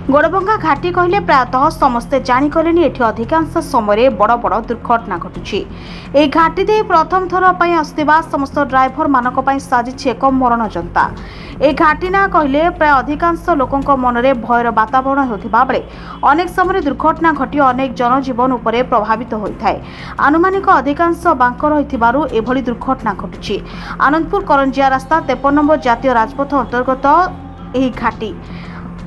गोड़भंगा घाटी कहले प्रायतः समस्ते जाणिकले एठी अधिकांश समय बड़ बड़ दुर्घटना घटुछि। ए घाटी दे प्रथम थर पई आसुथिबा समस्त ड्राइवर मानक पई साजिछि एक मरण जंता। ए घाटी ना कहले प्राय अधिकांश लोकंक मनरे भयर वातावरण होथिबा बेले अनेक समय दुर्घटना घटी अनेक जनजीवन उपरे प्रभावित होइथाय। आनुमानिक अधिकांश बांक रहिथिबारु एभली दुर्घटना घटुछि। आनंदपुर करंजिया रास्ता 53 नंबर जातीय राजपथ अंतर्गत एही घाटी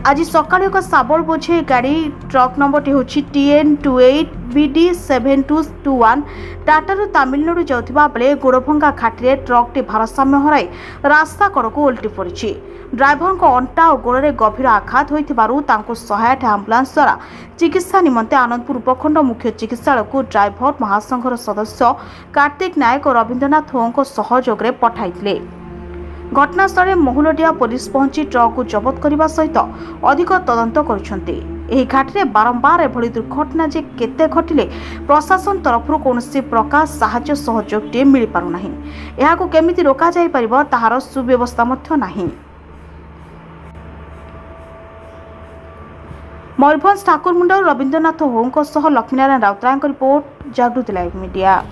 आज सकाळ एक साबल बोझे गाड़ी ट्रक नंबरटी होछि TN28BD7221 टाटारू तमिलनाडु जाउथिबा बेले गोड़भंगा घाटी ट्रकटी भारसाम्य हराई रास्ता कड़क उल्टी पड़ी। ड्राइवर को अंटा और गोड़े गभीर आघात होइथिबारु तांको सहायक आंबुलांस द्वारा चिकित्सा निमंते आनंदपुर उपखंड मुख्य चिकित्सालय को ड्राइवर महासंघर सदस्य कार्तिक नायक और रवींद्रनाथ होंको सहयोग रे पठाइथिले। घटनास्थल महुलडिया पुलिस पहुंची ट्रक को जबत करने सहित अधिक तदंत करुछंती। एही घाटी बारंबार एभली दुर्घटना जे केते घटिले प्रशासन तरफ कौन प्रकार साहाय्य सहयोग टे मिल पारु नाही। एहाकु केमिति रोका जाय परिबो ताहार सुव्यवस्था मध्य नाही। मयूरभंज ठाकुरमुंड रवींद्रनाथ होंको सह लक्ष्मीनारायण राउतरायଙ୍କ रिपोर्ट जागृति लाइव मीडिया।